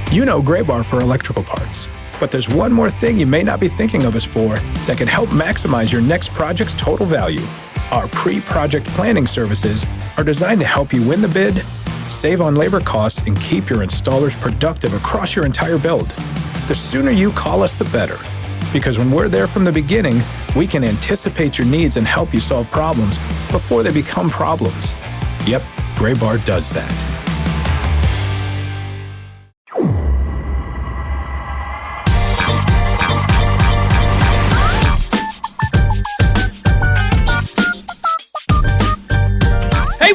You know Graybar for electrical parts, but there's one more thing you may not be thinking of us for that can help maximize your next project's total value. Our pre-project planning services are designed to help you win the bid, save on labor costs, and keep your installers productive across your entire build. The sooner you call us, the better. Because when we're there from the beginning, we can anticipate your needs and help you solve problems before they become problems. Yep, Graybar does that.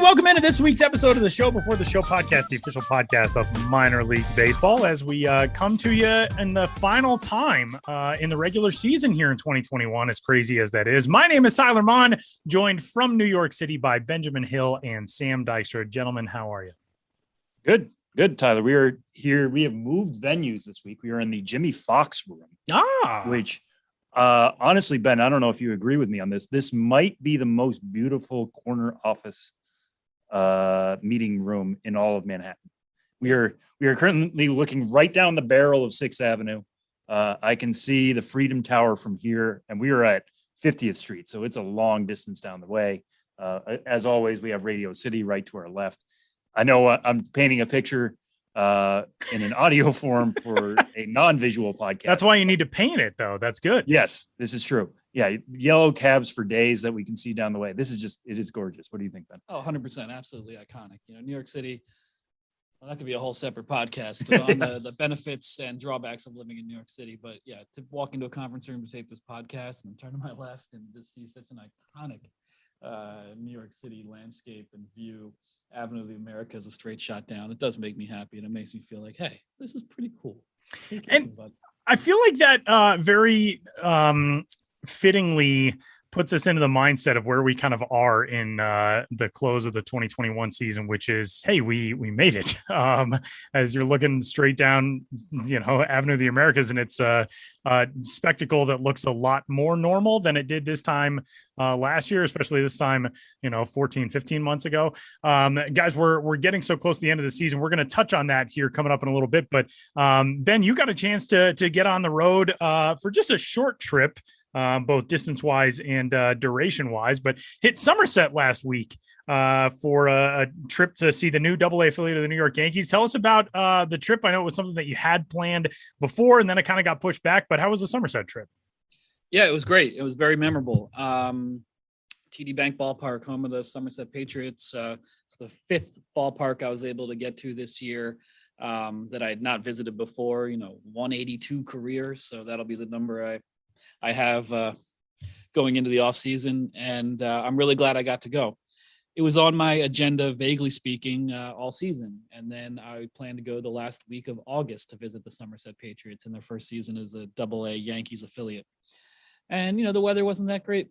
Welcome into this week's episode of the Show Before the Show podcast, the official podcast of Minor League Baseball, as we come to you in the final time in the regular season here in 2021, as crazy as that is. My name is Tyler Mon, joined from New York City by Benjamin Hill and Sam Dykstra. Gentlemen, how are you? Good, Tyler. We are here. We have moved venues this week. We are in the Jimmy Fox room, which honestly, Ben, I don't know if you agree with me on this. This might be the most beautiful corner office meeting room in all of Manhattan. We are currently looking right down the barrel of 6th Avenue. I can see the Freedom Tower from here, and we are at 50th Street, so it's a long distance down the way. As always, we have Radio City right to our left. I know I'm painting a picture in an audio form for a non-visual podcast. That's why you need to paint it, though. That's good. Yes, this is true. Yeah, yellow cabs for days that we can see down the way. It is gorgeous. What do you think, Ben? Oh, 100%. Absolutely iconic. You know, New York City, well, that could be a whole separate podcast on the benefits and drawbacks of living in New York City. But yeah, to walk into a conference room to tape this podcast and turn to my left and just see such an iconic New York City landscape and view, Avenue of the Americas, a straight shot down. It does make me happy, and it makes me feel like, hey, this is pretty cool. And I feel like that very fittingly puts us into the mindset of where we kind of are in the close of the 2021 season, which is, hey, we made it. As you're looking straight down, Avenue of the Americas, and it's a spectacle that looks a lot more normal than it did this time last year, especially this time, 15 months ago. Guys, we're getting so close to the end of the season. We're going to touch on that here coming up in a little bit. But Ben, you got a chance to get on the road for just a short trip, both distance-wise and duration-wise, but hit Somerset last week for a trip to see the new Double-A affiliate of the New York Yankees. Tell us about the trip. I know it was something that you had planned before, and then it kind of got pushed back, but how was the Somerset trip? Yeah, it was great. It was very memorable. TD Bank Ballpark, home of the Somerset Patriots. It's the 5th ballpark I was able to get to this year that I had not visited before, 182 careers. So that'll be the number I have going into the off season, and I'm really glad I got to go. It was on my agenda, vaguely speaking, all season. And then I plan to go the last week of August to visit the Somerset Patriots in their first season as a Double-A Yankees affiliate. And, the weather wasn't that great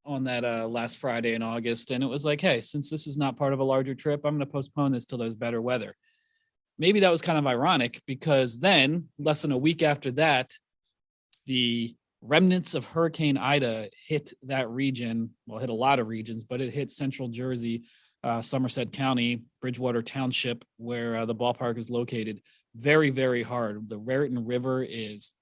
on that last Friday in August. And it was like, hey, since this is not part of a larger trip, I'm going to postpone this till there's better weather. Maybe that was kind of ironic, because then less than a week after that, the remnants of Hurricane Ida hit that region. Well, hit a lot of regions, but it hit central Jersey, Somerset County, Bridgewater Township, where the ballpark is located, very, very hard. The Raritan River is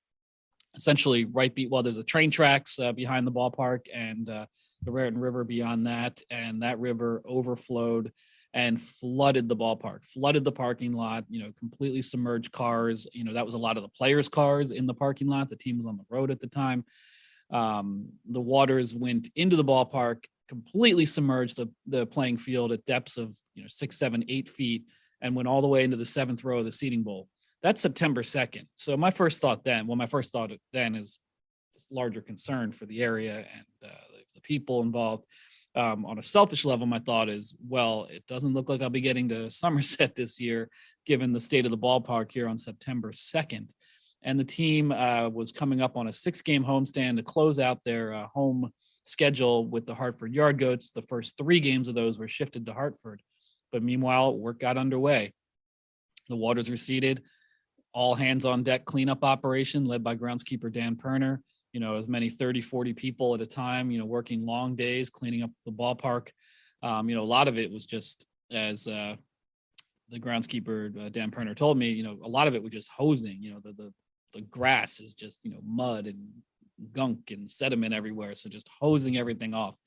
essentially there's a train tracks behind the ballpark, and the Raritan River beyond that, and that river overflowed and flooded the ballpark, flooded the parking lot, completely submerged cars. That was a lot of the players' cars in the parking lot. The team was on the road at the time. The waters went into the ballpark, completely submerged the playing field at depths of 6, 7, 8 feet, and went all the way into the 7th row of the seating bowl. That's September 2nd. So my first thought then is this larger concern for the area and the people involved. On a selfish level, my thought is, well, it doesn't look like I'll be getting to Somerset this year, given the state of the ballpark here on September 2nd. And the team was coming up on a 6-game homestand to close out their home schedule with the Hartford Yard Goats. The first 3 games of those were shifted to Hartford. But meanwhile, work got underway. The waters receded. All hands on deck cleanup operation led by groundskeeper Dan Perner. As many 30, 40 people at a time, working long days, cleaning up the ballpark. A lot of it was just as the groundskeeper, Dan Perner, told me, a lot of it was just hosing. The grass is just, mud and gunk and sediment everywhere. So just hosing everything off,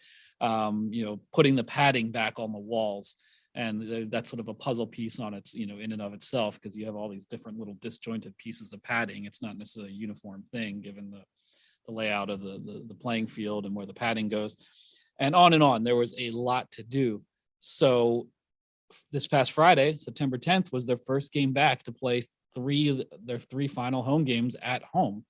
putting the padding back on the walls. And that's sort of a puzzle piece on its, in and of itself, because you have all these different little disjointed pieces of padding. It's not necessarily a uniform thing, given the layout of the playing field and where the padding goes, and on and on. There was a lot to do. So this past Friday, September 10th, was their first game back to play their three final home games at home.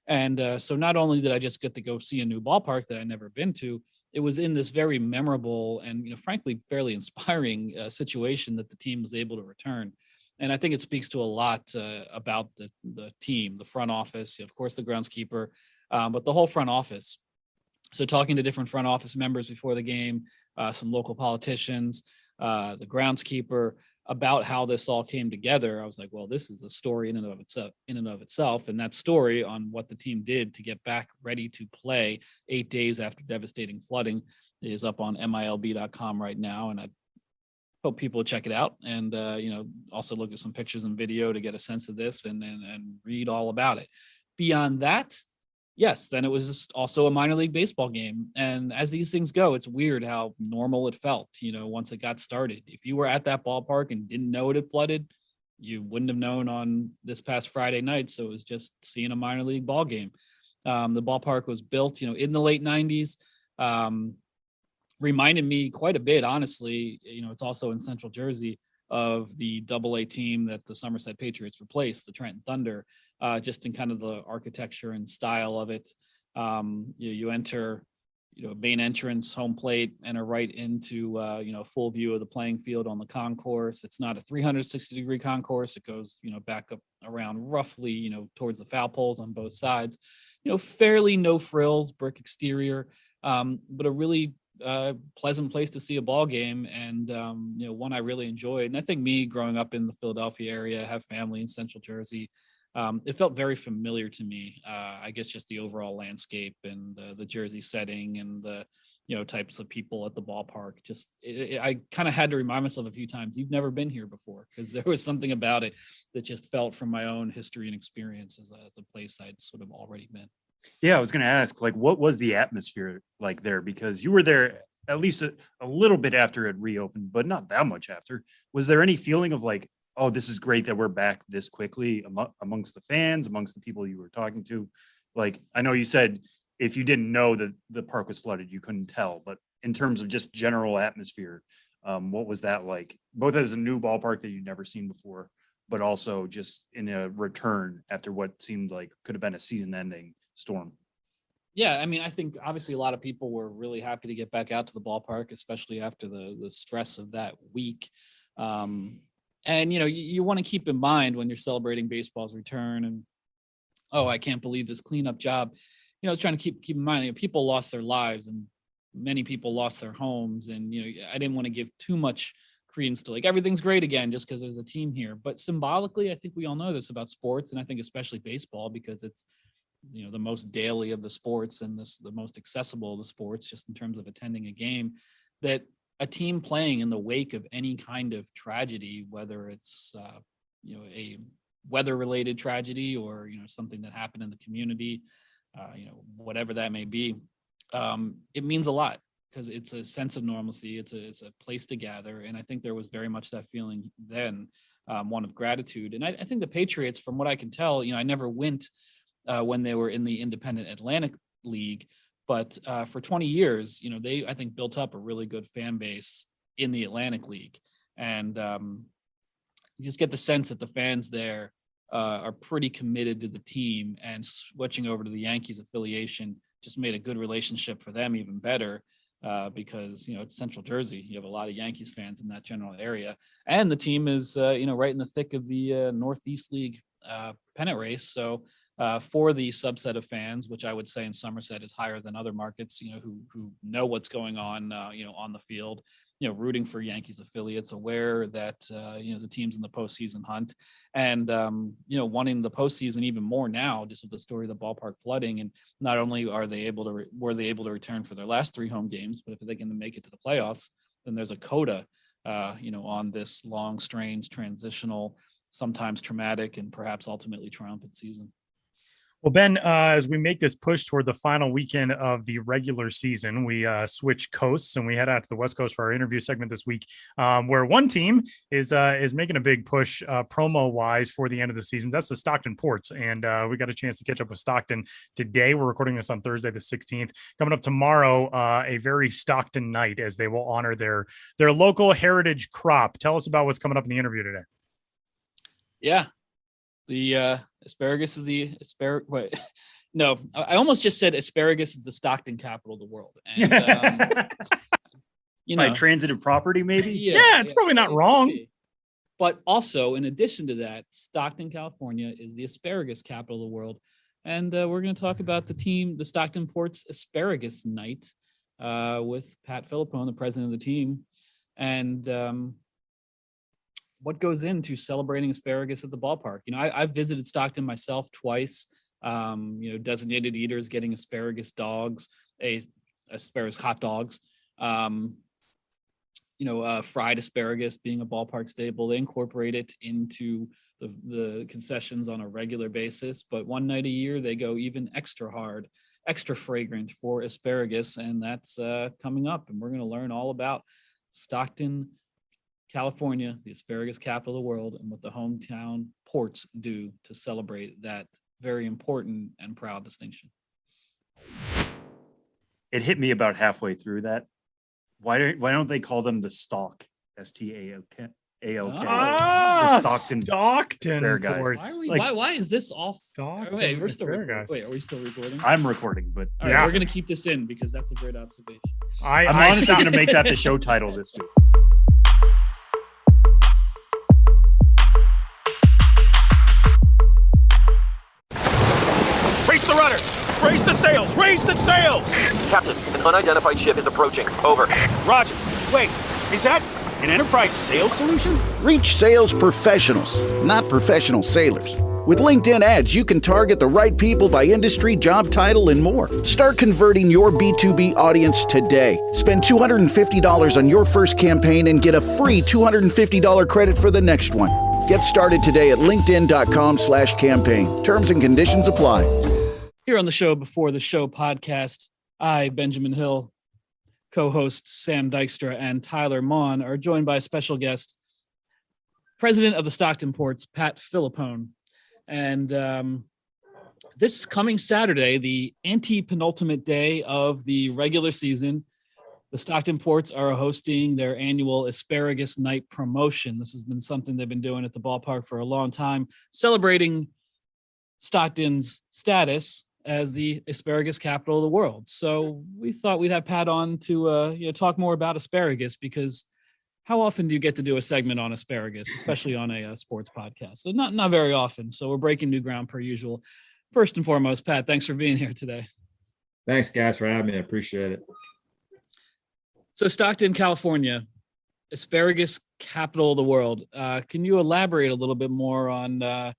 And so not only did I just get to go see a new ballpark that I'd never been to, it was in this very memorable and, frankly, fairly inspiring situation that the team was able to return. And I think it speaks to a lot about the team, the front office, of course, the groundskeeper, but the whole front office. So talking to different front office members before the game, some local politicians, the groundskeeper, about how this all came together, I was like, well, this is a story in and of itself. And that story on what the team did to get back ready to play 8 days after devastating flooding is up on MILB.com right now. And I hope people will check it out and, also look at some pictures and video to get a sense of this and read all about it. Beyond that, yes, then it was just also a minor league baseball game. And as these things go, it's weird how normal it felt, once it got started. If you were at that ballpark and didn't know it had flooded, you wouldn't have known on this past Friday night. So it was just seeing a minor league ball game. The ballpark was built, in the late 90s. Reminded me quite a bit, honestly. It's also in Central Jersey, of the Double-A team that the Somerset Patriots replaced, the Trenton Thunder, just in kind of the architecture and style of it. You enter, main entrance, home plate, enter right into, full view of the playing field on the concourse. It's not a 360-degree concourse. It goes, back up around roughly, towards the foul poles on both sides. Fairly no frills, brick exterior, but a really pleasant place to see a ball game, and one I really enjoyed. And I think me growing up in the Philadelphia area, have family in Central Jersey, it felt very familiar to me. I guess just the overall landscape and the Jersey setting and the types of people at the ballpark. Just I kind of had to remind myself a few times, you've never been here before, because there was something about it that just felt from my own history and experience as a place I'd sort of already been. Yeah, I was going to ask, what was the atmosphere like there? Because you were there at least a little bit after it reopened, but not that much after. Was there any feeling of oh, this is great that we're back this quickly amongst the fans, amongst the people you were talking to? I know you said if you didn't know that the park was flooded, you couldn't tell, but in terms of just general atmosphere, what was that like? Both as a new ballpark that you'd never seen before, but also just in a return after what seemed like could have been a season-ending storm. Yeah, I mean, I think obviously a lot of people were really happy to get back out to the ballpark, especially after the stress of that week. And you want to keep in mind when you're celebrating baseball's return, and I can't believe this cleanup job. It's trying to keep in mind people lost their lives, and many people lost their homes, and I didn't want to give too much credence to everything's great again just because there's a team here. But symbolically, I think we all know this about sports, and I think especially baseball, because it's the most daily of the sports and the most accessible of the sports, just in terms of attending a game, that a team playing in the wake of any kind of tragedy, whether it's a weather related tragedy or something that happened in the community, whatever that may be, it means a lot, because it's a sense of normalcy. It's a place to gather, and I think there was very much that feeling then, one of gratitude. And I think the Patriots, from what I can tell, I never went when they were in the independent Atlantic League, but for 20 years, they, I think, built up a really good fan base in the Atlantic League. And you just get the sense that the fans there are pretty committed to the team, and switching over to the Yankees affiliation just made a good relationship for them even better, because, it's Central Jersey. You have a lot of Yankees fans in that general area. And the team is, right in the thick of the Northeast League pennant race. So for the subset of fans, which I would say in Somerset is higher than other markets, who know what's going on, on the field, rooting for Yankees affiliates, aware that, the team's in the postseason hunt, and, wanting the postseason even more now, just with the story of the ballpark flooding. And not only were they able to return for their last 3 home games, but if they can make it to the playoffs, then there's a coda on this long, strange, transitional, sometimes traumatic, and perhaps ultimately triumphant season. Well, Ben, as we make this push toward the final weekend of the regular season, we switch coasts and we head out to the West Coast for our interview segment this week, where one team is making a big push promo-wise for the end of the season. That's the Stockton Ports, and we got a chance to catch up with Stockton today. We're recording this on Thursday, the 16th. Coming up tomorrow, a very Stockton night as they will honor their local heritage crop. Tell us about what's coming up in the interview today. Yeah. The asparagus is the asparagus. Wait, no, I almost just said asparagus is the Stockton capital of the world. And, by transitive property, maybe? Yeah, it's probably not wrong. But also, in addition to that, Stockton, California is the asparagus capital of the world. And we're going to talk about the Stockton Ports Asparagus Night with Pat Filippone, the president of the team. And what goes into celebrating asparagus at the ballpark? I've visited Stockton myself twice. Designated eaters getting asparagus dogs, asparagus hot dogs. Fried asparagus being a ballpark staple. They incorporate it into the concessions on a regular basis. But one night a year, they go even extra hard, extra fragrant for asparagus, and that's coming up. And we're going to learn all about Stockton, California, the asparagus capital of the world, and what the hometown ports do to celebrate that very important and proud distinction. It hit me about halfway through that. Why don't they call them the Stalk? Stalk. Ah, Stockton Aspara-guys. Why is this off? Wait, we're still recording. Wait, are we still recording? I'm recording, but all right, we're going to keep this in because that's a great observation. I'm honestly going to make that the show title this week. Raise the rudders! Raise the sails! Raise the sails! Captain, an unidentified ship is approaching. Over. Roger. Wait, is that an enterprise sales solution? Reach sales professionals, not professional sailors. With LinkedIn ads, you can target the right people by industry, job title, and more. Start converting your B2B audience today. Spend $250 on your first campaign and get a free $250 credit for the next one. Get started today at linkedin.com/campaign. Terms and conditions apply. Here on the Show Before the Show podcast, I, Benjamin Hill, co-hosts Sam Dykstra and Tyler Maughan are joined by a special guest, president of the Stockton Ports, Pat Filippone. And this coming Saturday, the anti-penultimate day of the regular season, the Stockton Ports are hosting their annual Asparagus Night promotion. This has been something they've been doing at the ballpark for a long time, celebrating Stockton's status as the asparagus capital of the world. So we thought we'd have Pat on to talk more about asparagus, because how often do you get to do a segment on asparagus, especially on a sports podcast? So not very often. So we're breaking new ground per usual. First and foremost, Pat, thanks for being here today. Thanks, guys, for having me. I appreciate it. So Stockton, California, asparagus capital of the world. Can you elaborate a little bit more on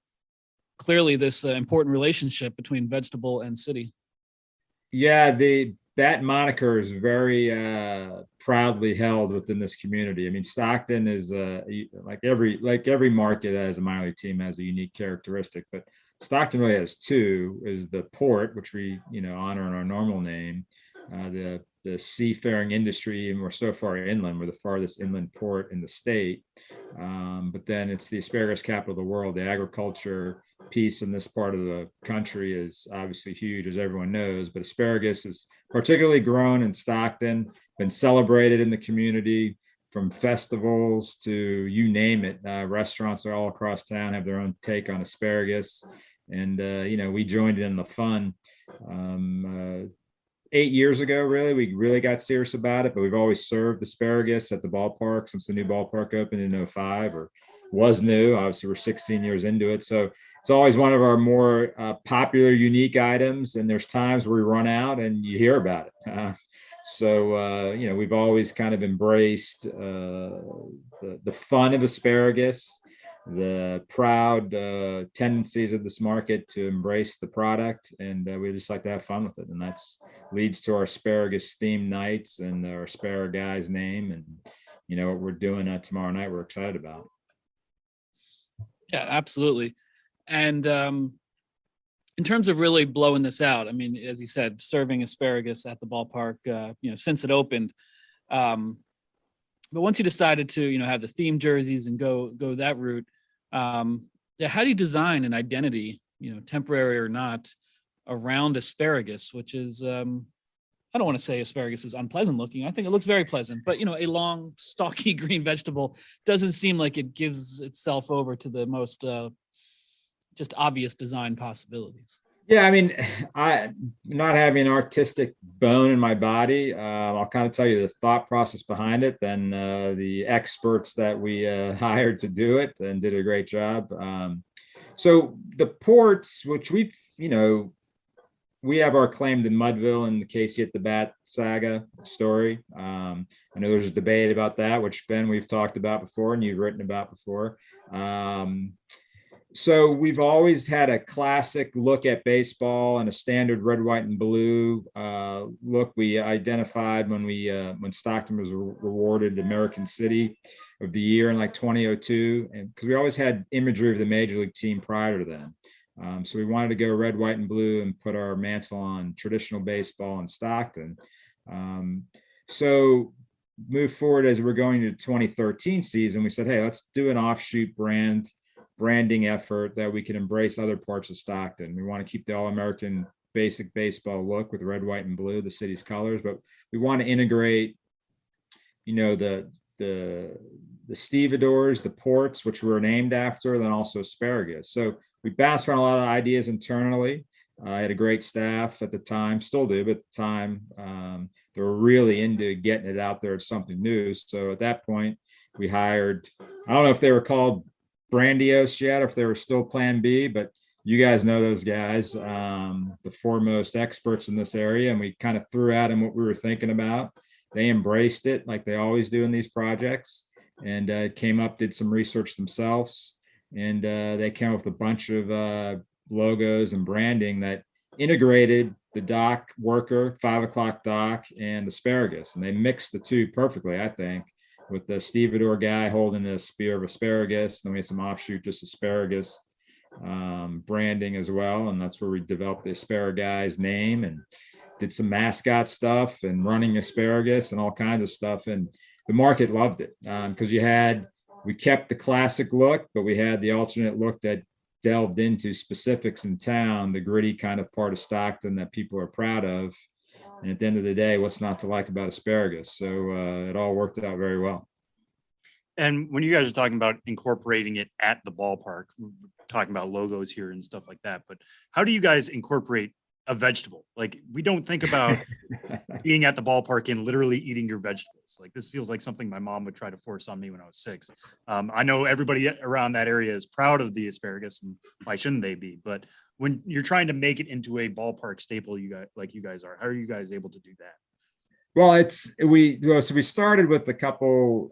clearly this important relationship between vegetable and city? Yeah, that moniker is very proudly held within this community. I mean, Stockton is like every market as a minor league team has a unique characteristic, but Stockton really has two: is the port, which we honor in our normal name, the seafaring industry, and we're so far inland. We're the farthest inland port in the state. But then it's the asparagus capital of the world. The agriculture piece in this part of the country is obviously huge, as everyone knows, but asparagus is particularly grown in Stockton, been celebrated in the community, from festivals to you name it. Restaurants are all across town have their own take on asparagus. And, we joined in the fun. 8 years ago, we really got serious about it, but we've always served asparagus at the ballpark since the new ballpark opened in 2005, or was new. Obviously, we're 16 years into it. So it's always one of our more popular, unique items. And there's times where we run out and you hear about it. We've always kind of embraced the fun of asparagus, the proud tendencies of this market to embrace the product, and we just like to have fun with it, and that's leads to our asparagus themed nights and our Aspara-guys name. And what we're doing tomorrow night, we're excited about. Yeah, absolutely. And in terms of really blowing this out, I mean, as you said, serving asparagus at the ballpark, since it opened. But once you decided to, have the theme jerseys and go that route, how do you design an identity, temporary or not, around asparagus, which is, I don't want to say asparagus is unpleasant looking. I think it looks very pleasant, but a long, stalky green vegetable doesn't seem like it gives itself over to the most just obvious design possibilities. Yeah, I mean, I not having an artistic bone in my body, I'll kind of tell you the thought process behind it. Then the experts that we hired to do it and did a great job. So the ports, which we have our claim to Mudville and the Casey at the Bat saga story. I know there's a debate about that, which Ben, we've talked about before and you've written about before. So we've always had a classic look at baseball and a standard red, white, and blue look. We identified when Stockton was rewarded American City of the Year in like 2002, and because we always had imagery of the major league team prior to then. So we wanted to go red, white, and blue and put our mantle on traditional baseball in Stockton. So move forward as we're going to the 2013 season, we said, hey, let's do an offshoot branding effort that we can embrace other parts of Stockton. We want to keep the All-American basic baseball look with red, white, and blue, the city's colors, but we want to integrate, the stevedores, the ports, which were named after, then also asparagus. So we bounced around a lot of ideas internally. I had a great staff at the time, still do, but at the time, they were really into getting it out there as something new. So at that point, we hired, I don't know if they were called Brandiose yet, or if they were still Plan B, but you guys know those guys, the foremost experts in this area, and we kind of threw at them what we were thinking about. They embraced it like they always do in these projects, and came up, did some research themselves, and they came up with a bunch of logos and branding that integrated the dock worker, 5 o'clock dock, and asparagus, and they mixed the two perfectly, I think, with the stevedore guy holding a spear of asparagus. Then we had some offshoot, just asparagus branding as well. And that's where we developed the Aspara-guys name and did some mascot stuff and running asparagus and all kinds of stuff. And the market loved it because we kept the classic look, but we had the alternate look that delved into specifics in town, the gritty kind of part of Stockton that people are proud of. And at the end of the day, what's not to like about asparagus? So it all worked out very well. And when you guys are talking about incorporating it at the ballpark, we're talking about logos here and stuff like that, but how do you guys incorporate a vegetable? Like, we don't think about being at the ballpark and literally eating your vegetables. Like, this feels like something my mom would try to force on me when I was 6. I know everybody around that area is proud of the asparagus, and why shouldn't they be? But when you're trying to make it into a ballpark staple, you guys are, how are you guys able to do that? Well, we started with a couple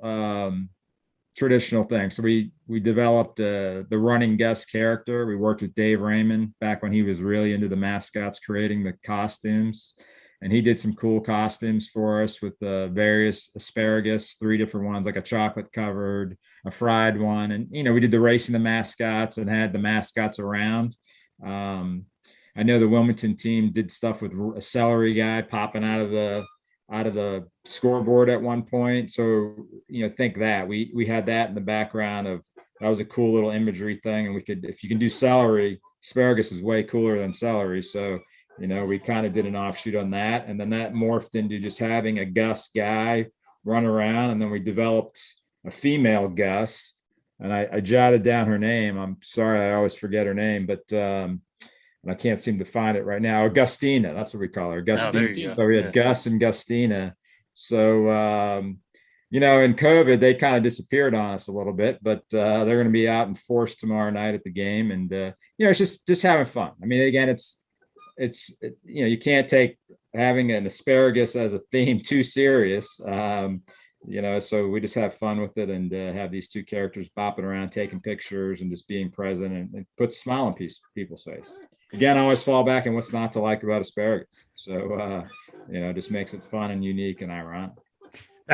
traditional things. So we developed the running guest character. We worked with Dave Raymond back when he was really into the mascots, creating the costumes, and he did some cool costumes for us with the various asparagus, 3 different ones, like a chocolate covered, a fried one, and we did the racing the mascots and had the mascots around. I know the Wilmington team did stuff with a celery guy popping out of the scoreboard at one point. So, think that we had that in the background of, that was a cool little imagery thing. And if you can do celery, asparagus is way cooler than celery. So, we kind of did an offshoot on that. And then that morphed into just having a Gus guy run around. And then we developed a female Gus, and I jotted down her name. I'm sorry, I always forget her name, but and I can't seem to find it right now. Augustina, that's what we call her. Augustina. So we had Gus and Gustina. So, in COVID, they kind of disappeared on us a little bit, but they're going to be out in force tomorrow night at the game. And, it's just having fun. I mean, again, it's you can't take having an asparagus as a theme too serious. So we just have fun with it and have these 2 characters bopping around, taking pictures and just being present, and put a smile on people's face. Again, I always fall back on what's not to like about asparagus. So, just makes it fun and unique and ironic.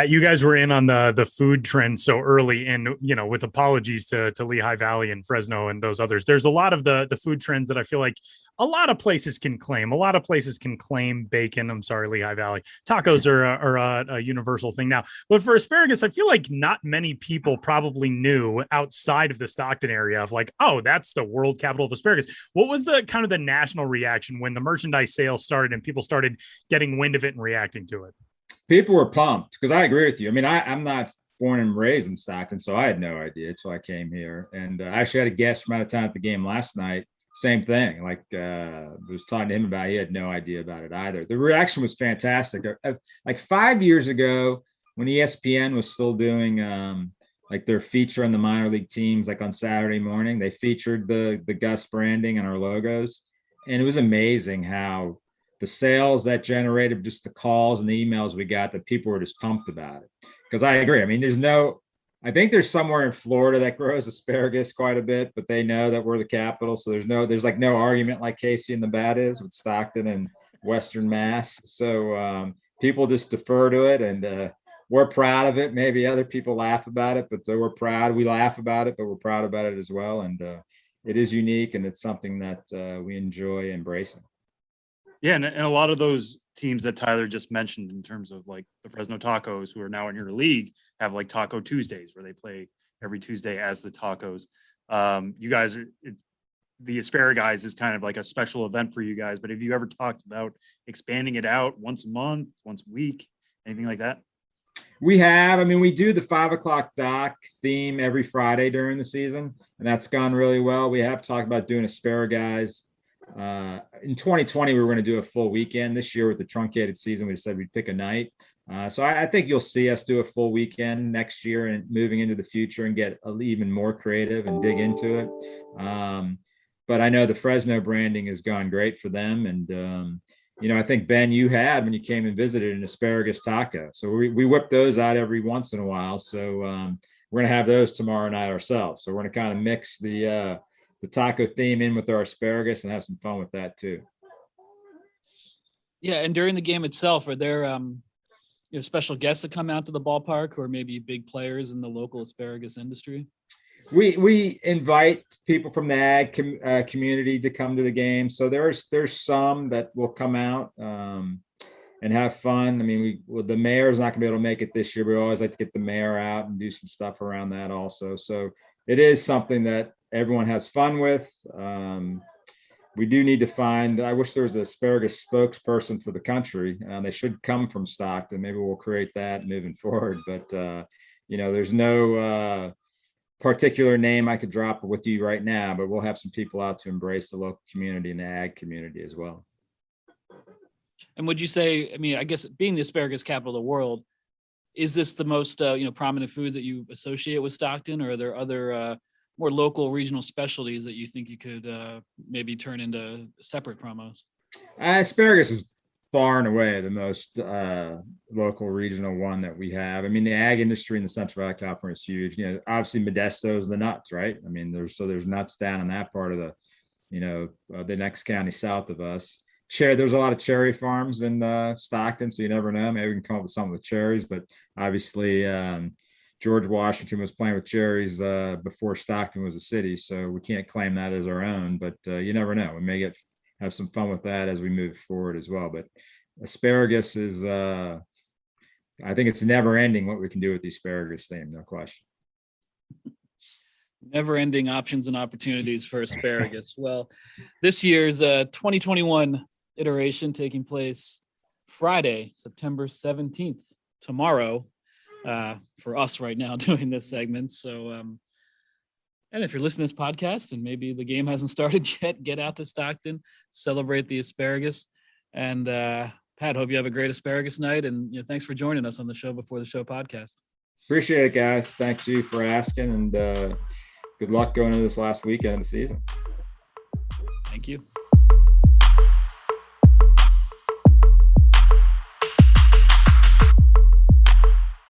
You guys were in on the food trend so early, and with apologies to Lehigh Valley and Fresno and those others, there's a lot of the food trends that I feel like a lot of places can claim. A lot of places can claim bacon. I'm sorry, Lehigh Valley. Tacos are a universal thing now, but for asparagus, I feel like not many people probably knew outside of the Stockton area of like, oh, that's the world capital of asparagus. What was the kind of the national reaction when the merchandise sales started and people started getting wind of it and reacting to it? People were pumped because I agree with you. I mean, I'm not born and raised in Stockton, so I had no idea until I came here. And I actually had a guest from out of town at the game last night. Same thing. Like was talking to him about it. He had no idea about it either. The reaction was fantastic. Like 5 years ago, when ESPN was still doing like their feature on the minor league teams, like on Saturday morning, they featured the Gus branding and our logos, and it was amazing how the sales that generated, just the calls and the emails we got, that people were just pumped about it. Because I agree. I mean, I think there's somewhere in Florida that grows asparagus quite a bit, but they know that we're the capital. So there's like no argument like Casey and the Bat is with Stockton and Western Mass. So people just defer to it, and we're proud of it. Maybe other people laugh about it, but we're proud. We laugh about it, but we're proud about it as well. And it is unique, and it's something that we enjoy embracing. Yeah, and a lot of those teams that Tyler just mentioned in terms of like the Fresno Tacos, who are now in your league, have like Taco Tuesdays where they play every Tuesday as the Tacos. You guys, the Aspara-guys is kind of like a special event for you guys, but have you ever talked about expanding it out once a month, once a week, anything like that? We have. I mean, we do the 5 o'clock dock theme every Friday during the season, and that's gone really well. We have talked about doing Aspara-guys. In 2020, we were going to do a full weekend. This year with the truncated season, we decided we'd pick a night. So I think you'll see us do a full weekend next year and moving into the future and get even more creative and dig into it. But I know the Fresno branding has gone great for them. And, I think, Ben, you had, when you came and visited, an asparagus taco. So we whip those out every once in a while. So we're going to have those tomorrow night ourselves. So we're going to kind of mix the taco theme in with our asparagus and have some fun with that too. Yeah. And during the game itself, are there special guests that come out to the ballpark, or maybe big players in the local asparagus industry? We invite people from the ag community to come to the game. So there's some that will come out and have fun. I mean, the mayor's not gonna be able to make it this year, but we always like to get the mayor out and do some stuff around that also. So it is something that everyone has fun with. We do need to find, I wish there was an asparagus spokesperson for the country. They should come from Stockton. Maybe we'll create that moving forward. But, there's no particular name I could drop with you right now, but we'll have some people out to embrace the local community and the ag community as well. And would you say, I guess being the asparagus capital of the world, is this the most, prominent food that you associate with Stockton, or are there other more local regional specialties that you think you could maybe turn into separate promos? Asparagus is far and away the most local regional one that we have. I mean, the ag industry in the Central Valley, California is huge. Obviously Modesto's the nuts, right? I mean, there's nuts down in that part of the next county south of us. There's a lot of cherry farms in Stockton, so you never know. Maybe we can come up with something with cherries, but obviously George Washington was playing with cherries before Stockton was a city, so we can't claim that as our own, but you never know. We may have some fun with that as we move forward as well. But asparagus is, I think it's never ending what we can do with the asparagus theme, no question. Never ending options and opportunities for asparagus. Well, this year's 2021 iteration taking place Friday, September 17th, tomorrow, for us right now doing this segment. So, and if you're listening to this podcast and maybe the game hasn't started yet, get out to Stockton, celebrate the asparagus. And Pat, hope you have a great asparagus night. And thanks for joining us on the Show Before the Show podcast. Appreciate it, guys. Thanks you for asking, and good luck going into this last weekend of the season. Thank you.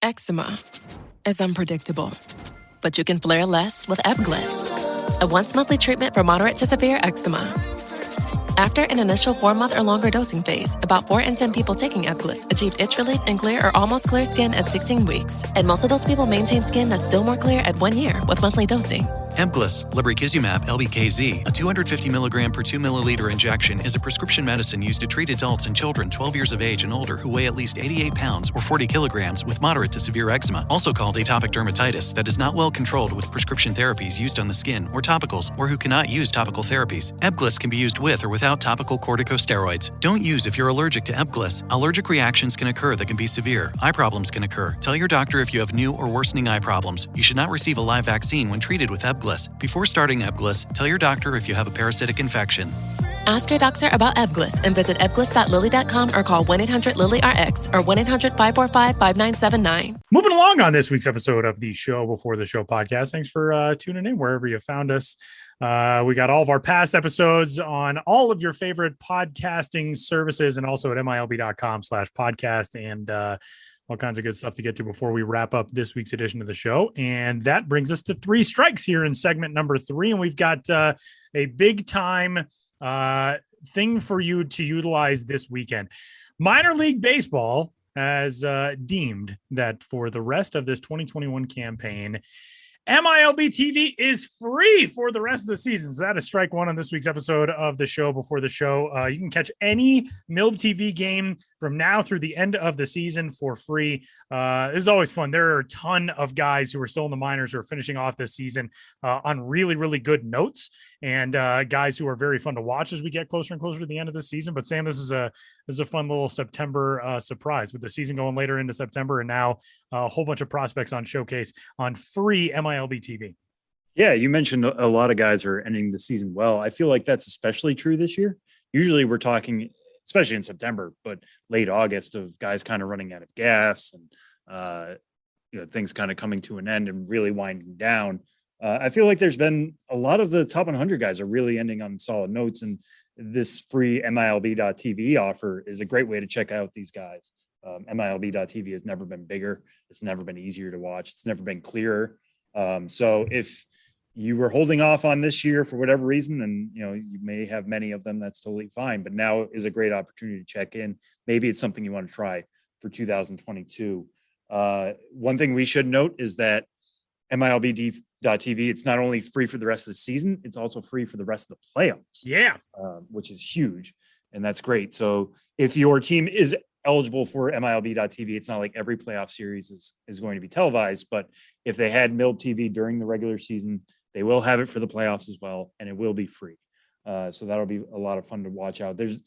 Eczema is unpredictable, but you can flare less with Ebglyss, a once-monthly treatment for moderate to severe eczema. After an initial 4-month or longer dosing phase, about 4 in 10 people taking Ebglyss achieved itch relief and clear or almost clear skin at 16 weeks. And most of those people maintained skin that's still more clear at 1 year with monthly dosing. Ebglyss, lebrikizumab LBKZ, a 250 milligram per 2 milliliter injection, is a prescription medicine used to treat adults and children 12 years of age and older who weigh at least 88 pounds or 40 kilograms with moderate to severe eczema, also called atopic dermatitis, that is not well controlled with prescription therapies used on the skin or topicals, or who cannot use topical therapies. Ebglyss can be used with or without topical corticosteroids. Don't use if you're allergic to Ebglyss. Allergic reactions can occur that can be severe. Eye problems can occur. Tell your doctor if you have new or worsening eye problems. You should not receive a live vaccine when treated with Ebglyss. Before starting Ebglyss, tell your doctor if you have a parasitic infection. Ask your doctor about Ebglyss and visit ebglyss.lilly.com or call 1-800-LILY-RX or 1-800-545-5979. Moving along on this week's episode of the Show Before the Show podcast. Thanks for tuning in wherever you found us. We got all of our past episodes on all of your favorite podcasting services and also at milb.com/podcast and all kinds of good stuff to get to before we wrap up this week's edition of the show. And that brings us to 3 strikes here in segment number 3. And we've got a big time thing for you to utilize this weekend. Minor League Baseball has deemed that for the rest of this 2021 campaign, MILB TV is free for the rest of the season. So that is strike 1 on this week's episode of the Show Before the Show. You can catch any MILB TV game from now through the end of the season for free. This is always fun. There are a ton of guys who are still in the minors who are finishing off this season on really, really good notes, and guys who are very fun to watch as we get closer and closer to the end of the season. But Sam, this is a fun little September surprise with the season going later into September, and now a whole bunch of prospects on Showcase on free MILB TV. Yeah, you mentioned a lot of guys are ending the season well. I feel like that's especially true this year. Usually we're talking, especially in September, but late August, of guys kind of running out of gas and things kind of coming to an end and really winding down. I feel like there's been a lot of the top 100 guys are really ending on solid notes, and this free MILB.TV offer is a great way to check out these guys. MILB.TV has never been bigger. It's never been easier to watch. It's never been clearer. So if you were holding off on this year for whatever reason, and you may have many of them, that's totally fine. But now is a great opportunity to check in. Maybe it's something you want to try for 2022. One thing we should note is that MILB.TV, it's not only free for the rest of the season, it's also free for the rest of the playoffs. Yeah. Which is huge. And that's great. So if your team is eligible for MILB.TV, it's not like every playoff series is going to be televised, but if they had MILB TV during the regular season, they will have it for the playoffs as well, and it will be free. So that'll be a lot of fun to watch out. There's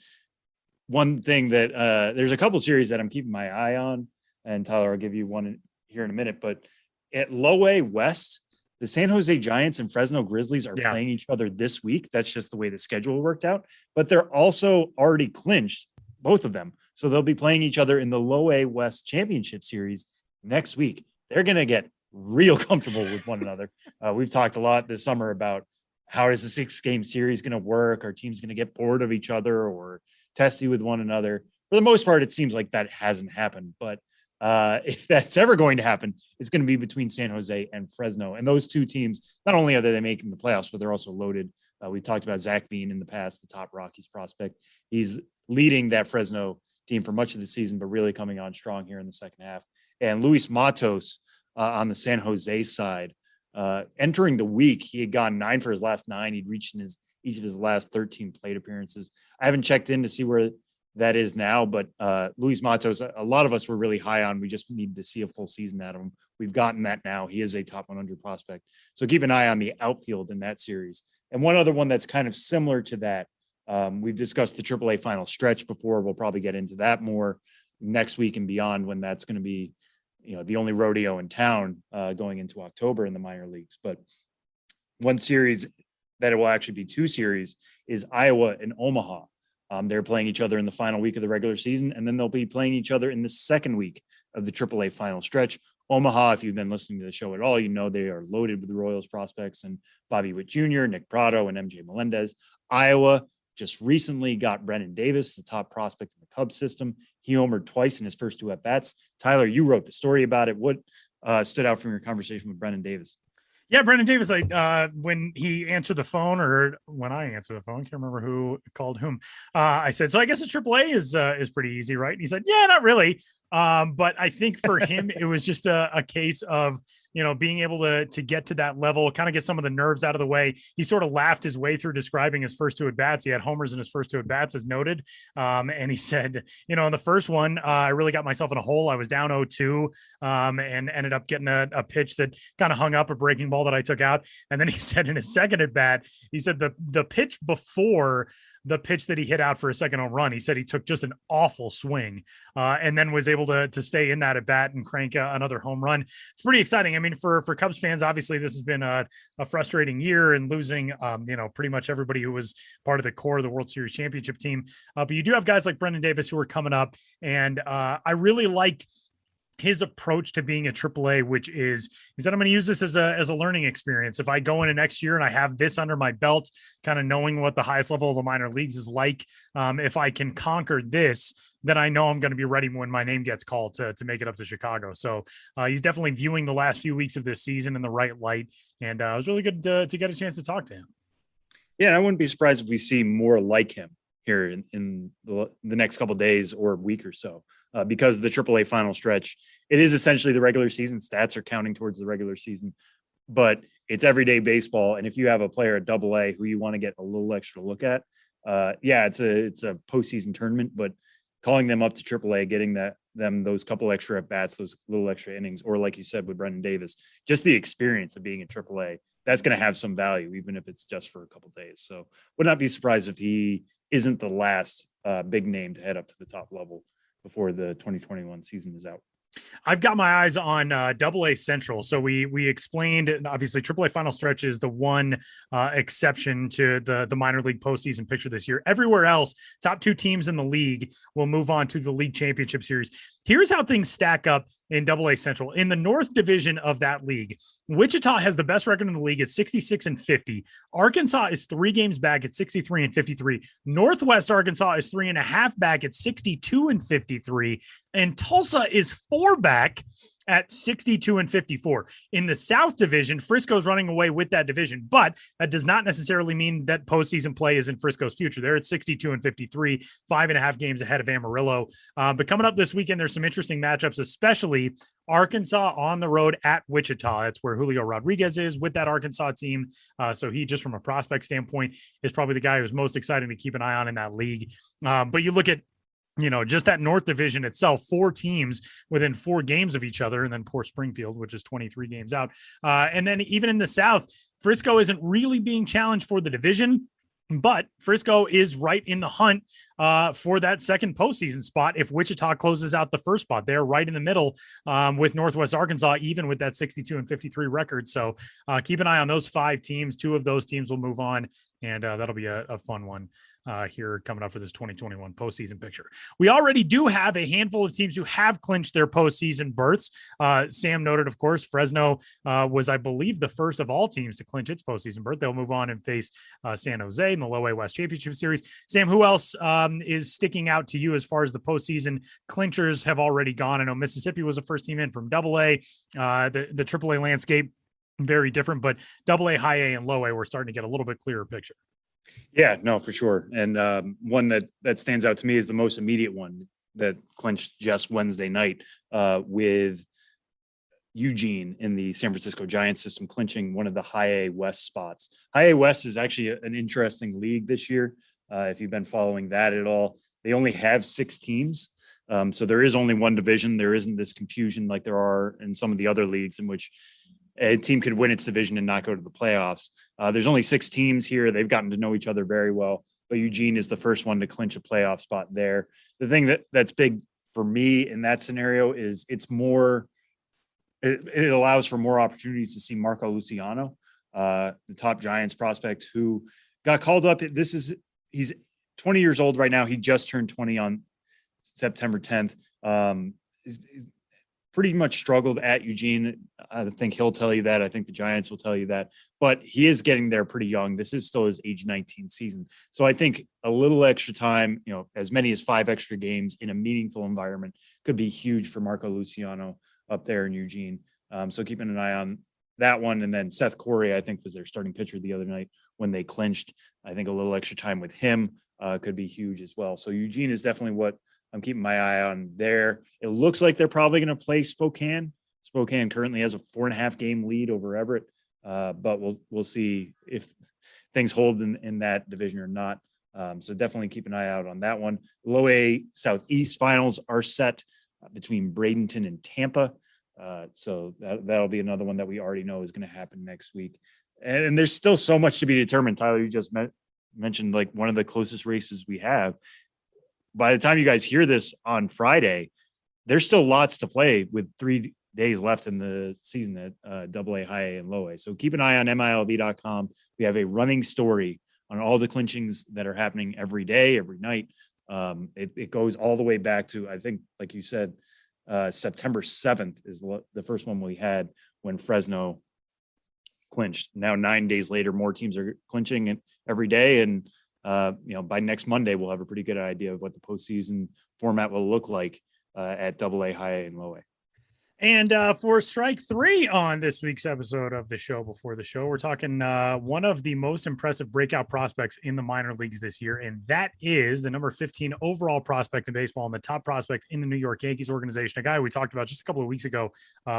one thing that there's a couple series that I'm keeping my eye on, and Tyler, I'll give you one here in a minute, but at Low A West, the San Jose Giants and Fresno Grizzlies are playing each other this week. That's just the way the schedule worked out, but they're also already clinched, both of them. So they'll be playing each other in the Low A West Championship Series next week. They're going to get real comfortable with one another. We've talked a lot this summer about how is the 6-game series going to work? Are teams going to get bored of each other or testy with one another? For the most part, it seems like that hasn't happened. But if that's ever going to happen, it's going to be between San Jose and Fresno. And those two teams, not only are they making the playoffs, but they're also loaded. We talked about Zach Bean in the past, the top Rockies prospect. He's leading that Fresno team for much of the season, but really coming on strong here in the second half. And Luis Matos on the San Jose side, entering the week, he had gone 9 for his last 9. He'd reached in each of his last 13 plate appearances. I haven't checked in to see where that is now, but Luis Matos, a lot of us were really high on. We just need to see a full season out of him. We've gotten that now. He is a top 100 prospect. So keep an eye on the outfield in that series. And one other one that's kind of similar to that, we've discussed the AAA final stretch before. We'll probably get into that more next week and beyond, when that's going to be, the only rodeo in town going into October in the minor leagues. But one series that it will actually be 2 series is Iowa and Omaha. They're playing each other in the final week of the regular season, and then they'll be playing each other in the second week of the AAA final stretch. Omaha, if you've been listening to the show at all, they are loaded with the Royals prospects and Bobby Witt Jr., Nick Prado, and MJ Melendez. Iowa just recently got Brennan Davis, the top prospect in the Cubs system. He homered twice in his first 2 at-bats. Tyler, you wrote the story about it. What stood out from your conversation with Brennan Davis? Yeah, Brendan Davis, when he answered the phone, or when I answered the phone, I can't remember who called whom. I said, so I guess the AAA is pretty easy, right? And he said, yeah, not really. But I think for him, it was just a case of, being able to get to that level, kind of get some of the nerves out of the way. He sort of laughed his way through describing his first two at bats. He had homers in his first two at bats, as noted. And he said, in the first one, I really got myself in a hole. I was down 0-2 and ended up getting a pitch that kind of hung up, a breaking ball that I took out. And then he said in his second at bat, he said the pitch before the pitch that he hit out for a second home run, he said he took just an awful swing and then was able to stay in that at bat and crank another home run. It's pretty exciting. I mean, for Cubs fans, obviously this has been a frustrating year and losing, pretty much everybody who was part of the core of the World Series championship team. But you do have guys like Brendan Davis who are coming up. And I really liked his approach to being a AAA, which is that I'm going to use this as a learning experience. If I go into next year and I have this under my belt, kind of knowing what the highest level of the minor leagues is like, if I can conquer this, then I know I'm going to be ready when my name gets called to make it up to Chicago. So he's definitely viewing the last few weeks of this season in the right light. And it was really good to get a chance to talk to him. Yeah, I wouldn't be surprised if we see more like him here in the next couple of days or week or so. Because the AAA final stretch, it is essentially the regular season. Stats are counting towards the regular season, but it's everyday baseball. And if you have a player at Double-A who you want to get a little extra look at, it's a postseason tournament. But calling them up to AAA, getting them those couple extra at bats, those little extra innings, or like you said with Brendan Davis, just the experience of being at AAA, that's going to have some value, even if it's just for a couple of days. So would not be surprised if he isn't the last big name to head up to the top level before the 2021 season is out. I've got my eyes on Double-A Central. So we explained, obviously, AAA final stretch is the one exception to the minor league postseason picture this year. Everywhere else, top two teams in the league will move on to the league championship series. Here's how things stack up in Double-A Central. In the North Division of that league, Wichita has the best record in the league at 66-50. Arkansas is 3 games back at 63-53. Northwest Arkansas is 3.5 back at 62-53. And Tulsa is 4 back at 62-54. In the South Division, Frisco's running away with that division, but that does not necessarily mean that postseason play is in Frisco's future. They're at 62-53, 5.5 games ahead of Amarillo. But coming up this weekend, there's some interesting matchups, especially Arkansas on the road at Wichita. That's where Julio Rodriguez is with that Arkansas team. So he, just from a prospect standpoint, is probably the guy who's most exciting to keep an eye on in that league. But you look at just that North Division itself, 4 teams within 4 games of each other, and then poor Springfield, which is 23 games out. And then even in the South, Frisco isn't really being challenged for the division, but Frisco is right in the hunt for that second postseason spot. If Wichita closes out the first spot, they're right in the middle with Northwest Arkansas, even with that 62-53 record. So keep an eye on those 5 teams. 2 of those teams will move on, and that'll be a fun one here coming up for this 2021 postseason picture. We already do have a handful of teams who have clinched their postseason berths. Sam noted, of course, Fresno was, I believe, the first of all teams to clinch its postseason berth. They'll move on and face San Jose in the Low-A West Championship Series. Sam, who else is sticking out to you as far as the postseason clinchers have already gone? I know Mississippi was the first team in from Double-A. The AAA landscape, very different, but Double-A, High-A, and Low-A, we're starting to get a little bit clearer picture. Yeah, no, for sure. And one that stands out to me is the most immediate one that clinched just Wednesday night with Eugene in the San Francisco Giants system, clinching one of the High-A West spots. High-A West is actually an interesting league this year. If you've been following that at all, they only have 6 teams. So there is only one division. There isn't this confusion like there are in some of the other leagues in which a team could win its division and not go to the playoffs. There's only 6 teams here. They've gotten to know each other very well, but Eugene is the first one to clinch a playoff spot there. The thing that's big for me in that scenario is it allows for more opportunities to see Marco Luciano, the top Giants prospect who got called up. He's 20 years old right now. He just turned 20 on September 10th. He's pretty much struggled at Eugene. I think he'll tell you that. I think the Giants will tell you that, but he is getting there pretty young. This is still his age 19 season. So I think a little extra time, as many as 5 extra games in a meaningful environment could be huge for Marco Luciano up there in Eugene. So keeping an eye on that one. And then Seth Corey, I think, was their starting pitcher the other night when they clinched. I think a little extra time with him could be huge as well. So Eugene is definitely what I'm keeping my eye on there. It looks like they're probably going to play Spokane. Spokane currently has a 4.5 game lead over Everett, but we'll see if things hold in that division or not. So definitely keep an eye out on that one. Low A Southeast finals are set between Bradenton and Tampa. So that'll be another one that we already know is going to happen next week. And there's still so much to be determined. Tyler, you just mentioned like one of the closest races we have. By the time you guys hear this on Friday, there's still lots to play with 3 days left in the season at Double-A, High A, and Low A. So keep an eye on MILB.com. We have a running story on all the clinchings that are happening every day, every night. It goes all the way back to, I think, like you said, September 7th is the first one we had when Fresno clinched. Now 9 days later, more teams are clinching every day. And, by next Monday, we'll have a pretty good idea of what the postseason format will look like at Double-A, High A, and Low A. And for strike 3 on this week's episode of the show before the show, we're talking one of the most impressive breakout prospects in the minor leagues this year. And that is the number 15 overall prospect in baseball and the top prospect in the New York Yankees organization, a guy we talked about just a couple of weeks ago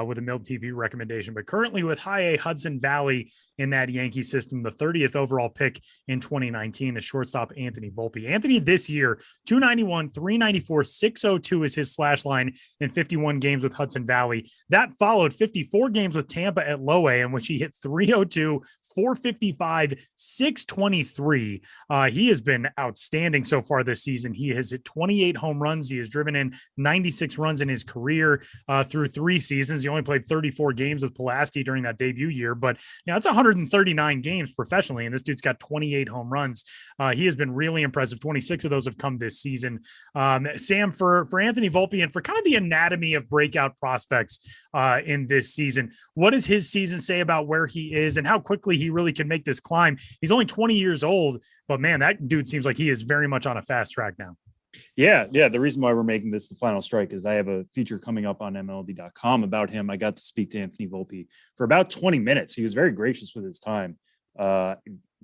with a MILB TV recommendation, but currently with High A Hudson Valley in that Yankee system, the 30th overall pick in 2019, the shortstop Anthony Volpe. Anthony this year, 291, 394, 602 is his slash line in 51 games with Hudson Valley. That followed 54 games with Tampa at Low A, in which he hit 302, 455, 623. He has been outstanding so far this season. He has hit 28 home runs. He has driven in 96 runs in his career through 3 seasons. He only played 34 games with Pulaski during that debut year, but that's 139 games professionally, and this dude's got 28 home runs. He has been really impressive. 26 of those have come this season. Sam, for Anthony Volpe and for kind of the anatomy of breakout prospects in this season, what does his season say about where he is and how quickly he really can make this climb? He's only 20 years old, but man, that dude seems like he is very much on a fast track now. Yeah. The reason why we're making this the final strike is I have a feature coming up on MLB.com about him. I got to speak to Anthony Volpe for about 20 minutes. He was very gracious with his time.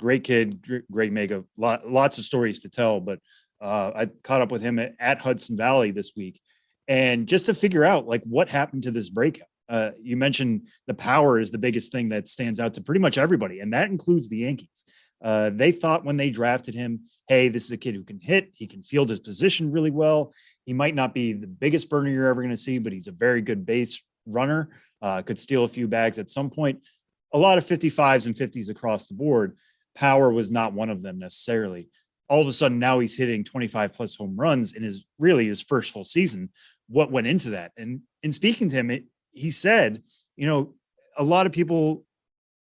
Great kid, great mega, lots of stories to tell, but I caught up with him at Hudson Valley this week. And just to figure out like what happened to this breakout. You mentioned the power is the biggest thing that stands out to pretty much everybody, and that includes the Yankees. They thought when they drafted him, hey, this is a kid who can hit. He can field his position really well. He might not be the biggest burner you're ever going to see, but he's a very good base runner, could steal a few bags at some point. A lot of 55s and 50s across the board. Power was not one of them necessarily. All of a sudden, now he's hitting 25 plus home runs in his first full season. What went into that? And in speaking to him, he said, a lot of people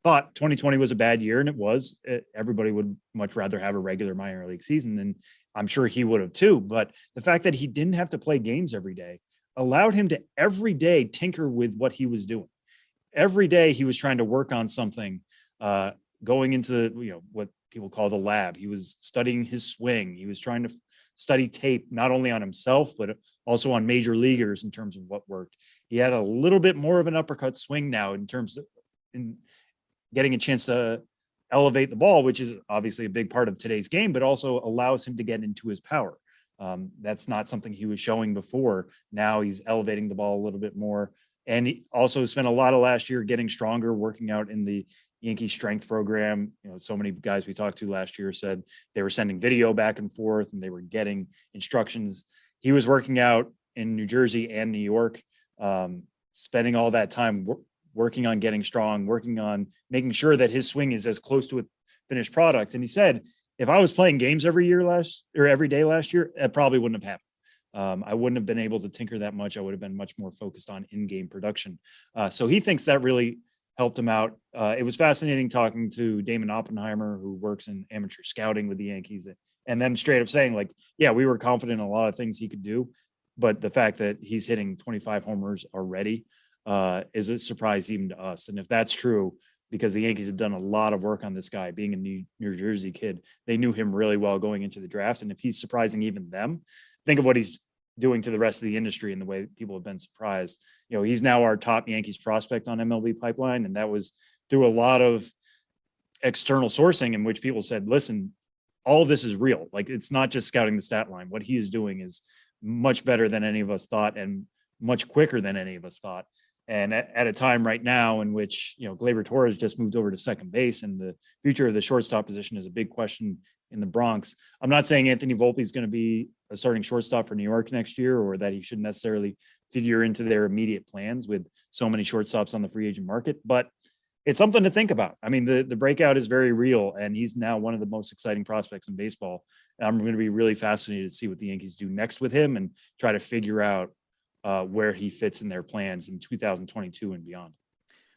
thought 2020 was a bad year, and it was. Everybody would much rather have a regular minor league season, and I'm sure he would have too. But the fact that he didn't have to play games every day allowed him to every day tinker with what he was doing. Every day he was trying to work on something, going into what people call the lab. He was studying his swing. He was trying to study tape, not only on himself, but also on major leaguers in terms of what worked. He had a little bit more of an uppercut swing now in terms of in getting a chance to elevate the ball, which is obviously a big part of today's game, but also allows him to get into his power. That's not something he was showing before. Now he's elevating the ball a little bit more. And he also spent a lot of last year getting stronger, working out in the Yankee strength program. So many guys we talked to last year said they were sending video back and forth and they were getting instructions. He was working out in New Jersey and New York, spending all that time working on getting strong, working on making sure that his swing is as close to a finished product. And he said, if I was playing games every day last year, it probably wouldn't have happened. I wouldn't have been able to tinker that much. I would have been much more focused on in-game production. So he thinks that really helped him out. It was fascinating talking to Damon Oppenheimer, who works in amateur scouting with the Yankees, and them straight up saying like, yeah, we were confident in a lot of things he could do, but the fact that he's hitting 25 homers already is a surprise even to us. And if that's true, because the Yankees have done a lot of work on this guy being a New Jersey kid, they knew him really well going into the draft. And if he's surprising even them, think of what he's doing to the rest of the industry and the way people have been surprised. You know, he's now our top Yankees prospect on MLB Pipeline. And that was through a lot of external sourcing in which people said, listen, all of this is real. Like, it's not just scouting the stat line. What he is doing is much better than any of us thought and much quicker than any of us thought. And at a time right now in which, you know, Gleyber Torres just moved over to second base and the future of the shortstop position is a big question in the Bronx. I'm not saying Anthony Volpe is going to be a starting shortstop for New York next year, or that he should necessarily figure into their immediate plans with so many shortstops on the free agent market, but it's something to think about. I mean, the breakout is very real, and he's now one of the most exciting prospects in baseball. I'm going to be really fascinated to see what the Yankees do next with him and try to figure out where he fits in their plans in 2022 and beyond.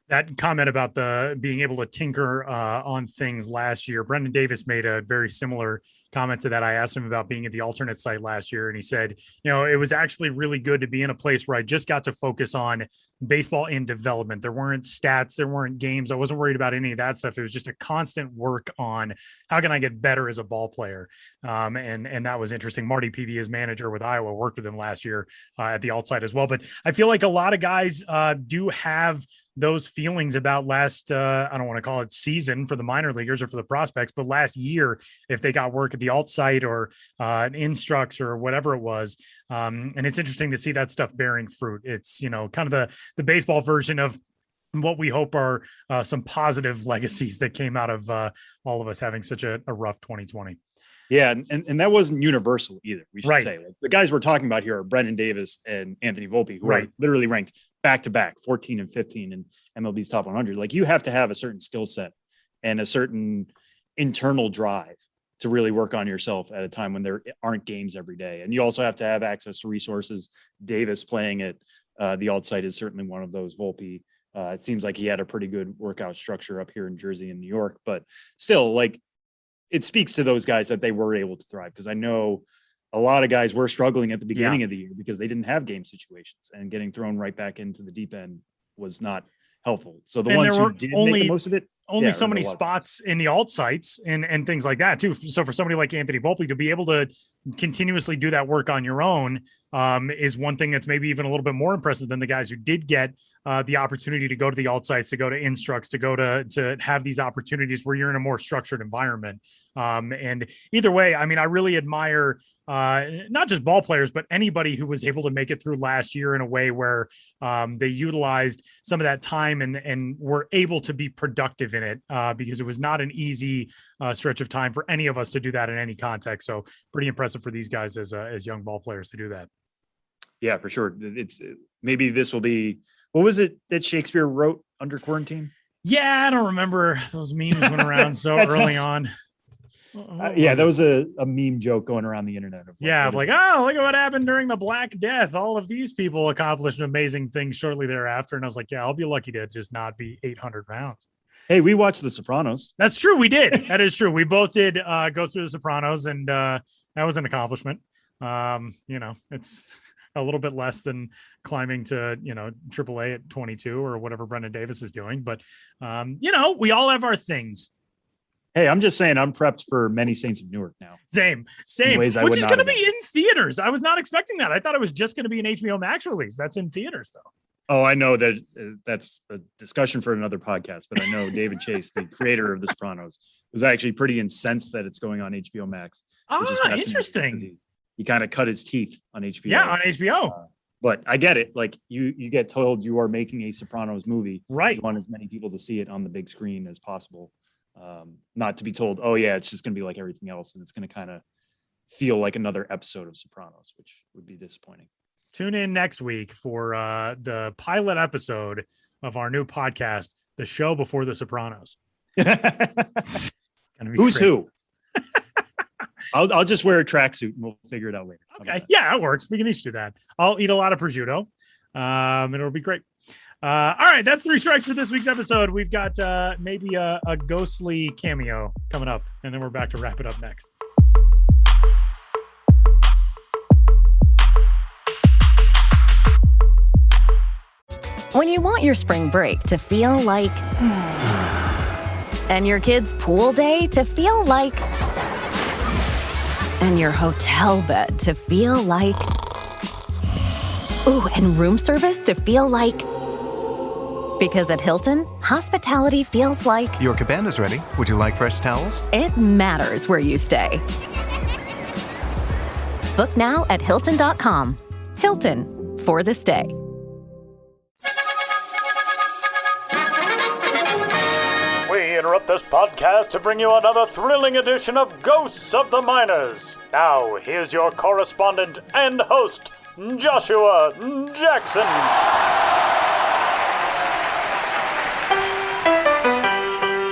That comment about the being able to tinker on things last year, Brendan Davis made a very similar comment to that. I asked him about being at the alternate site last year, and he said, you know, it was actually really good to be in a place where I just got to focus on baseball in development. There weren't stats, there weren't games. I wasn't worried about any of that stuff. It was just a constant work on how can I get better as a ball player. And that was interesting. Marty Peavy, his manager with Iowa, worked with him last year at the alt site as well. But I feel like a lot of guys do have those feelings about last, I don't want to call it season for the minor leaguers or for the prospects, but last year, if they got work at the alt site or an Instructs or whatever it was. And it's interesting to see that stuff bearing fruit. It's, you know, kind of the baseball version of what we hope are some positive legacies that came out of all of us having such a rough 2020. Yeah. And that wasn't universal either. We should Right. say, like, the guys we're talking about here are Brendan Davis and Anthony Volpe, who are literally ranked back to back 14 and 15 in MLB's top 100. Like, you have to have a certain skill set and a certain internal drive to really work on yourself at a time when there aren't games every day. And you also have to have access to resources. Davis playing at the alt site is certainly one of those. Volpe, it seems like he had a pretty good workout structure up here in Jersey and New York, but still, like, it speaks to those guys that they were able to thrive. Because I know a lot of guys were struggling at the beginning of the year because they didn't have game situations, and getting thrown right back into the deep end was not helpful. So the ones who did make the most of it, only so many spots in the alt sites and things like that too. So for somebody like Anthony Volpe to be able to continuously do that work on your own is one thing that's maybe even a little bit more impressive than the guys who did get the opportunity to go to the alt sites, to go to Instructs, to go to have these opportunities where you're in a more structured environment. And either way, I mean, I really admire not just ball players, but anybody who was able to make it through last year in a way where they utilized some of that time and were able to be productive in it, because it was not an easy stretch of time for any of us to do that in any context. So pretty impressive for these guys as young ball players to do that. Yeah, for sure. It's maybe this will be, what was it that Shakespeare wrote under quarantine? Yeah, I don't remember. Those memes went around so early on. Yeah, that was a meme joke going around the internet. Yeah, like, oh, look at what happened during the Black Death. All of these people accomplished amazing things shortly thereafter. And I was like, yeah, I'll be lucky to just not be 800 pounds. Hey, we watched The Sopranos. That's true. We did. That is true. We both did go through The Sopranos, and that was an accomplishment. You know, it's a little bit less than climbing to, you know, Double-A at 22 or whatever Brendan Davis is doing. But, you know, we all have our things. Hey, I'm just saying I'm prepped for Many Saints of Newark now. Same. Which is going to be in theaters. I was not expecting that. I thought it was just going to be an HBO Max release. That's in theaters, though. Oh, I know that that's a discussion for another podcast, but I know David Chase, the creator of The Sopranos, was actually pretty incensed that it's going on HBO Max. Interesting. He kind of cut his teeth on HBO. Yeah, on HBO. But I get it. Like, you get told you are making a Sopranos movie. Right. You want as many people to see it on the big screen as possible. Not to be told, oh yeah, it's just going to be like everything else, and it's going to kind of feel like another episode of Sopranos, which would be disappointing. Tune in next week for the pilot episode of our new podcast, The Show Before the Sopranos. Who's who? I'll just wear a tracksuit and we'll figure it out later. Okay. Yeah, that works. We can each do that. I'll eat a lot of prosciutto. And it'll be great. All right. That's 3 strikes for this week's episode. We've got maybe a ghostly cameo coming up, and then we're back to wrap it up next. When you want your spring break to feel like and your kids' pool day to feel like and your hotel bed to feel like Ooh, and room service to feel like... Because at Hilton, hospitality feels like... Your cabana's ready. Would you like fresh towels? It matters where you stay. Book now at Hilton.com. Hilton, for the stay. We interrupt this podcast to bring you another thrilling edition of Ghosts of the Miners. Now, here's your correspondent and host, Joshua Jackson.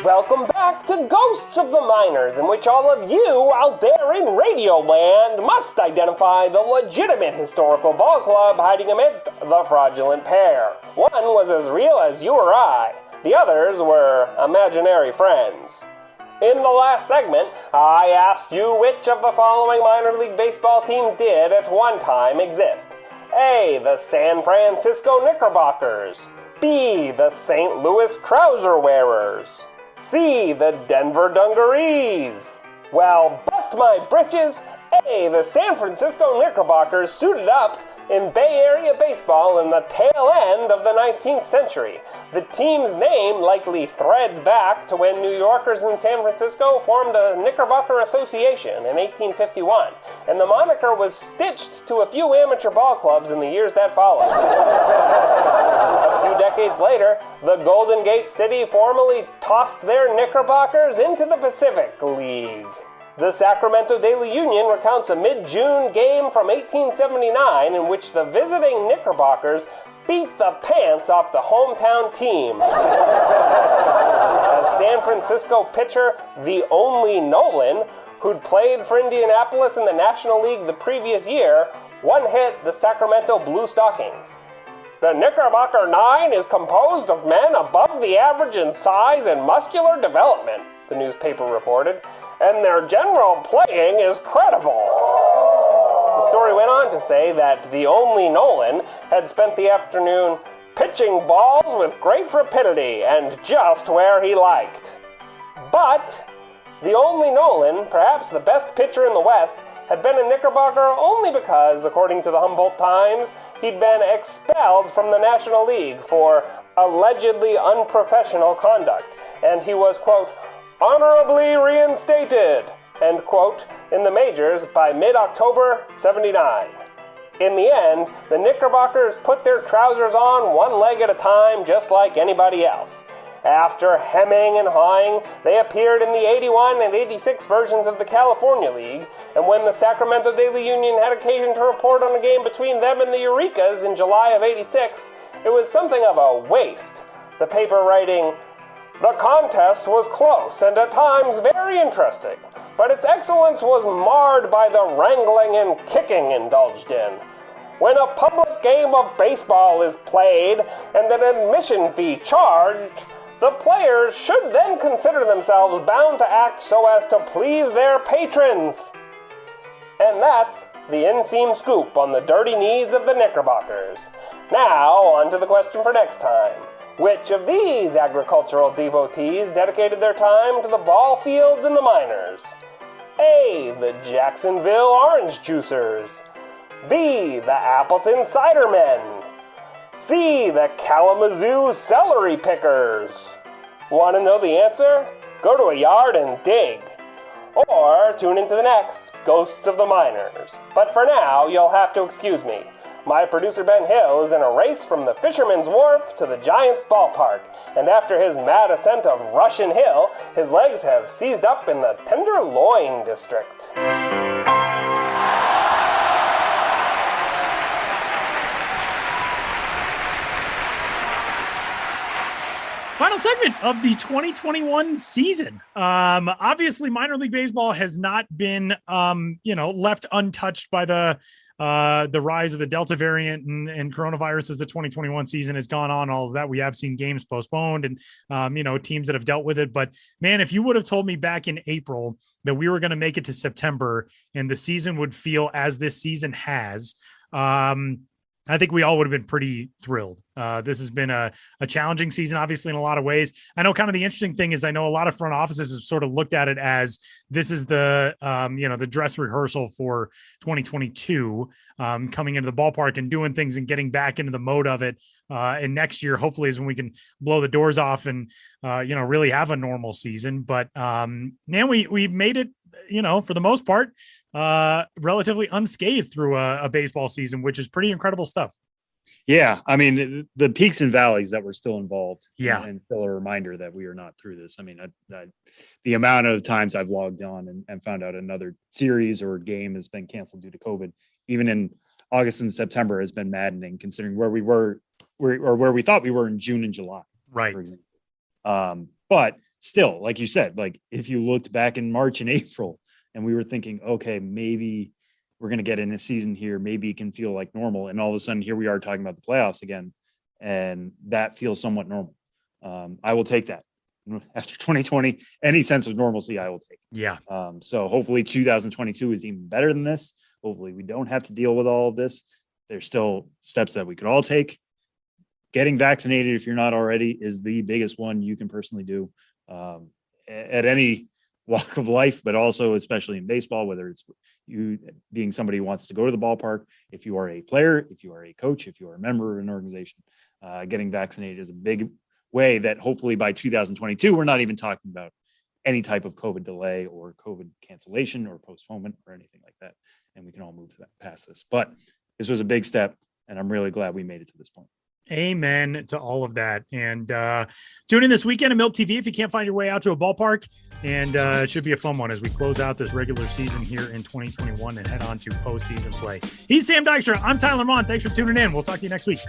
Welcome back to Ghosts of the Miners, in which all of you out there in Radio Land must identify the legitimate historical ball club hiding amidst the fraudulent pair. One was as real as you or I. The others were imaginary friends. In the last segment, I asked you which of the following minor league baseball teams did at one time exist. A. The San Francisco Knickerbockers. B. The St. Louis Trouser Wearers. C. The Denver Dungarees. Well, bust my britches! A. The San Francisco Knickerbockers suited up in Bay Area baseball in the tail end of the 19th century. The team's name likely threads back to when New Yorkers in San Francisco formed a Knickerbocker Association in 1851, and the moniker was stitched to a few amateur ball clubs in the years that followed. A few decades later, the Golden Gate City formally tossed their Knickerbockers into the Pacific League. The Sacramento Daily Union recounts a mid-June game from 1879 in which the visiting Knickerbockers beat the pants off the hometown team. As San Francisco pitcher, the only Nolan, who'd played for Indianapolis in the National League the previous year, one-hit the Sacramento Blue Stockings. The Knickerbocker Nine is composed of men above the average in size and muscular development, the newspaper reported, and their general playing is credible. The story went on to say that the only Nolan had spent the afternoon pitching balls with great rapidity and just where he liked. But the only Nolan, perhaps the best pitcher in the West, had been a Knickerbocker only because, according to the Humboldt Times, he'd been expelled from the National League for allegedly unprofessional conduct, and he was, quote, honorably reinstated, end quote, in the majors by mid-October 79. In the end, the Knickerbockers put their trousers on one leg at a time, just like anybody else. After hemming and hawing, they appeared in the 81 and 86 versions of the California League, and when the Sacramento Daily Union had occasion to report on a game between them and the Eurekas in July of 86, it was something of a waste. The paper writing, the contest was close and at times very interesting, but its excellence was marred by the wrangling and kicking indulged in. When a public game of baseball is played and an admission fee charged, the players should then consider themselves bound to act so as to please their patrons. And that's the inseam scoop on the dirty knees of the Knickerbockers. Now, on to the question for next time. Which of these agricultural devotees dedicated their time to the ball fields and the miners? A. The Jacksonville Orange Juicers. B. The Appleton Cider Men. C. The Kalamazoo Celery Pickers. Want to know the answer? Go to a yard and dig. Or tune into the next Ghosts of the Miners. But for now, you'll have to excuse me. My producer Ben Hill is in a race from the Fisherman's Wharf to the Giants ballpark, and after his mad ascent of Russian Hill, his legs have seized up in the Tenderloin district. Final segment of the 2021 season. Obviously, minor league baseball has not been, left untouched by the rise of the Delta variant and coronavirus as the 2021 season has gone on. All of that, we have seen games postponed and, teams that have dealt with it. But man, if you would have told me back in April that we were going to make it to September and the season would feel as this season has, I think we all would have been pretty thrilled. This has been a challenging season, obviously, in a lot of ways. I know kind of the interesting thing is I know a lot of front offices have sort of looked at it as this is the, the dress rehearsal for 2022, coming into the ballpark and doing things and getting back into the mode of it. And next year, hopefully, is when we can blow the doors off and, really have a normal season. But man, we made it, for the most part, relatively unscathed through a baseball season, which is pretty incredible stuff. Yeah. I mean, the peaks and valleys that were still involved. Yeah. And still a reminder that we are not through this. I mean, the amount of times I've logged on and found out another series or game has been canceled due to COVID, even in August and September, has been maddening considering where we were or where we thought we were in June and July. Right. For example. But still, like you said, like if you looked back in March and April and we were thinking, okay, maybe we're going to get in a season here, maybe it can feel like normal. And all of a sudden here we are talking about the playoffs again. And that feels somewhat normal. I will take that after 2020, any sense of normalcy I will take. Yeah. So hopefully 2022 is even better than this. Hopefully we don't have to deal with all of this. There's still steps that we could all take. Getting vaccinated, if you're not already, is the biggest one you can personally do at any walk of life, but also especially in baseball, whether it's you being somebody who wants to go to the ballpark, if you are a player, if you are a coach, if you are a member of an organization, getting vaccinated is a big way that hopefully by 2022, we're not even talking about any type of COVID delay or COVID cancellation or postponement or anything like that. And we can all move past this. But this was a big step, and I'm really glad we made it to this point. Amen to all of that. And tune in this weekend at Milk TV if you can't find your way out to a ballpark. And it should be a fun one as we close out this regular season here in 2021 and head on to postseason play. He's Sam Dykstra. I'm Tyler Mon. Thanks for tuning in. We'll talk to you next week.